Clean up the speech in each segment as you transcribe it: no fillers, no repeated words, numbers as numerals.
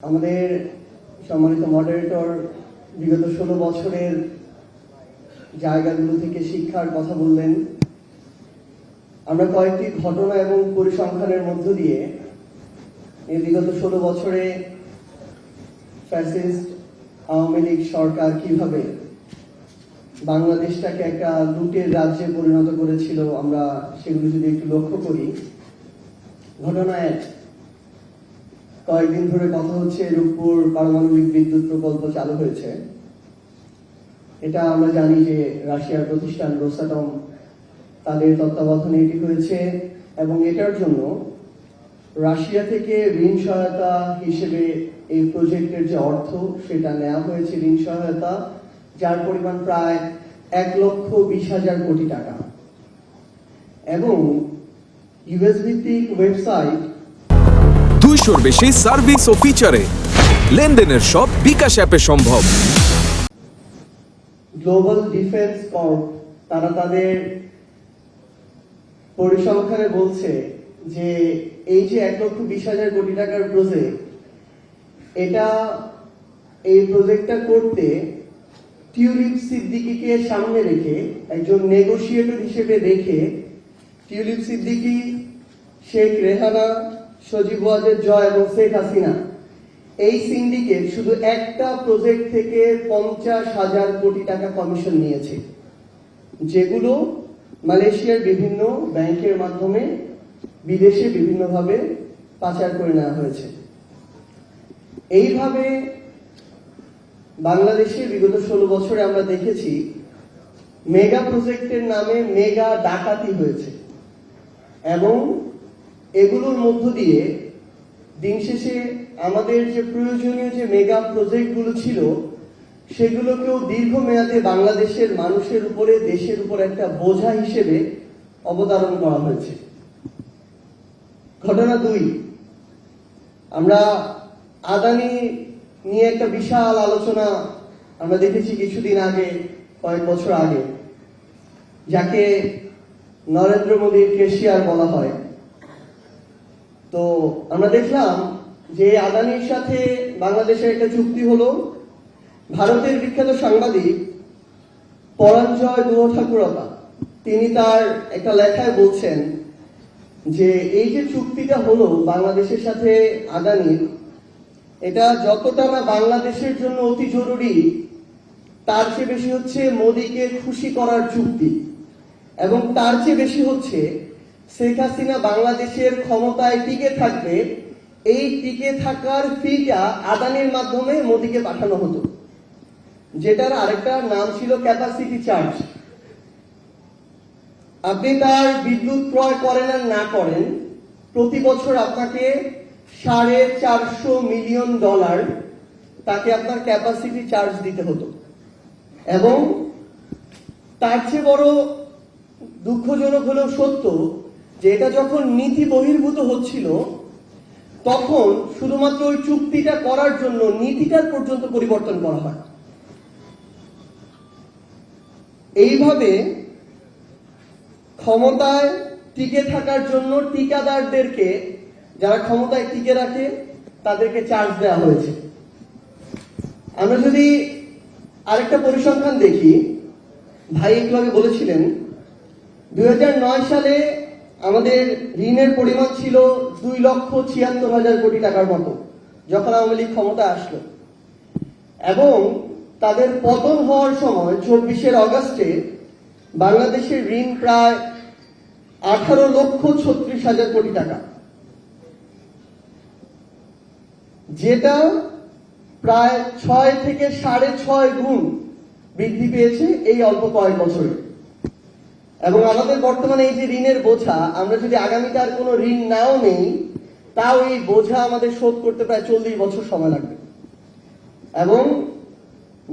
আমাদের সম্মানিত মডারেটর বিগত 16 বছরের জায়গাগুলো থেকে শিক্ষার কথা বললেন। আমরা কয়েকটি ঘটনা এবং পরিসংখ্যানের মধ্য দিয়ে এই বিগত 16 বছরে ফ্যাসিস্ট আওয়ামী লীগ সরকার কিভাবে বাংলাদেশটাকে একটা লুটের রাজ্যে পরিণত করেছিল আমরা সেগুলো যদি একটু লক্ষ্য করি। ঘটনা এক, কয়েকদিন ধরে কথা হচ্ছে রূপপুর পারমাণবিক বিদ্যুৎ প্রকল্প চালু হয়েছে। এটা আমরা জানি যে রাশিয়ার প্রতিষ্ঠান রোসাটম তাদের তত্ত্বাবধানে এটি হয়েছে এবং এটার জন্য রাশিয়া থেকে ঋণ সহায়তা হিসেবে এই প্রজেক্টের যে অর্থ সেটা নেওয়া হয়েছে ঋণ সহায়তা, যার পরিমাণ প্রায় 1,20,000 কোটি টাকা। এবং ইউএস ভিত্তিক ওয়েবসাইট 200-র বেশি সার্ভিস ও ফিচারে লেনদেনের সব বিকাশ অ্যাপে সম্ভব। গ্লোবাল ডিফেন্স কর্প তারা তাদের পরিসংখ্যানে বলছে যে এই যে 1,20,000 কোটি টাকার প্রজেক্ট, এই প্রজেক্টটা করতে টিউলিপ সিদ্দিকীকে সামনে রেখে, একজন নেগোশিয়েটর হিসেবে রেখে, টিউলিপ সিদ্দিকী, শেখ রেহানা, সজীব ওয়াজেদ জয় এবং শেখ হাসিনা, এই সিন্ডিকেট শুধু একটা প্রজেক্ট থেকে 50,000 কোটি টাকা কমিশন নিয়েছে, যেগুলো মালয়েশিয়ার বিভিন্ন ব্যাংকের মাধ্যমে বিদেশে বিভিন্নভাবে পাচার করে নেওয়া হয়েছে। এইভাবে বাংলাদেশে বিগত 16 বছরে আমরা দেখেছি মেগা প্রজেক্টের নামে মেগা ডাকাতি হয়েছে এবং এগুলোর মধ্য দিয়ে দিন শেষে আমাদের যে প্রয়োজনীয় যে মেগা প্রজেক্টগুলো ছিল সেগুলোকেও দীর্ঘমেয়াদে বাংলাদেশের মানুষের উপরে, দেশের উপর একটা বোঝা হিসেবে অবতারণ করা হয়েছে। ঘটনা দুই, আমরা আদানি নিয়ে একটা বিশাল আলোচনা আমরা দেখেছি কিছুদিন আগে, কয়েক বছর আগে, যাকে নরেন্দ্র মোদীর কেশিয়ার বলা হয়। তো আমরা দেখলাম যে আদানির সাথে বাংলাদেশের একটা চুক্তি হলো। ভারতের বিখ্যাত সাংবাদিক পরাঞ্জয় গুহঠাকুরতা তিনি তার একটা লেখায় বলছেন যে এই যে চুক্তিটা হলো বাংলাদেশের সাথে আদানির, এটা যতটা না বাংলাদেশের জন্য অতি জরুরি, তার চেয়ে বেশি হচ্ছে মোদীকে খুশি করার চুক্তি, এবং তার চেয়ে বেশি হচ্ছে শেখ হাসিনা বাংলাদেশের ক্ষমতায় টিকে থাকবে, এই টিকে থাকার ফিটা আদানির মাধ্যমে মোদীকে পাঠানো হতো, যেটার আরেকটা নাম ছিল ক্যাপাসিটি চার্জ। আপনি তার বিদ্যুৎ ক্রয় করেন আর না করেন, প্রতি বছর আপনাকে $450 মিলিয়ন তাকে আপনার ক্যাপাসিটি চার্জ দিতে হতো। এবং তার চেয়ে বড় দুঃখজনক হলেও সত্য যে এটা যখন নীতি বহির্ভূত হচ্ছিল তখন শুধুমাত্র ওই চুক্তিটা করার জন্য নীতিটার পর্যন্ত পরিবর্তন করা হয়। এইভাবে ক্ষমতায় টিকে থাকার জন্য ঠিকাদারদেরকে, যারা ক্ষমতায় টিকে রাখে, তাদেরকে চার্জ দেওয়া হয়েছে। আমরা যদি আরেকটা পরিসংখ্যান দেখি, ভাই একটু আগে বলেছিলেন 2009 সালে আমাদের ঋণের পরিমাণ ছিল 2,76,000 কোটি টাকার মতো যখন আওয়ামী লীগ ক্ষমতা আসলো, এবং তাদের পতন হওয়ার সময় 24 অগাস্টে বাংলাদেশের ঋণ প্রায় 18,36,000 কোটি টাকা, যেটা প্রায় 6 থেকে 6.5 গুণ বৃদ্ধি পেয়েছে এই অল্প কয়েক বছরে। এবং আমাদের বর্তমানে এই যে ঋণের বোঝা, আমরা যদি আগামীতে আর কোনো ঋণ নাও নেই, তাও এই বোঝা আমাদের শোধ করতে প্রায় 40 বছর সময় লাগবে। এবং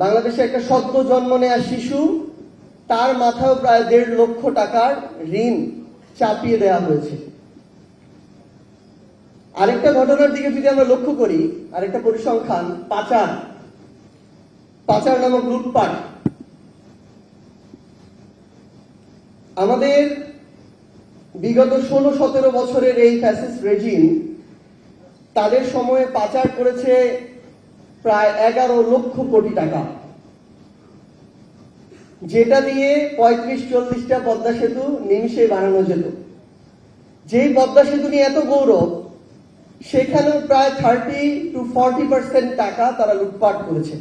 বাংলাদেশে একটা সদ্য জন্ম নেওয়া শিশু, তার মাথায়ও প্রায় 1.5 লক্ষ টাকার ঋণ চাপিয়ে দেওয়া হয়েছে। আরেকটা ঘটনার দিকে যদি আমরা লক্ষ্য করি, আরেকটা পরিসংখ্যান, পাচার নামক লুটপাট। আমাদের বিগত 16-17 বছরের এই ফ্যাসিস্ট রেজিম তাদের সময়ে পাচার করেছে প্রায় 11 লক্ষ কোটি টাকা, যেটা দিয়ে 35-40টা পদ্মা সেতু নিমিষে বানানো যেত। যেই পদ্মা সেতু নিয়ে এত গৌরব, সেখানেও প্রায় 30-40% টাকা তারা লুটপাট করেছে।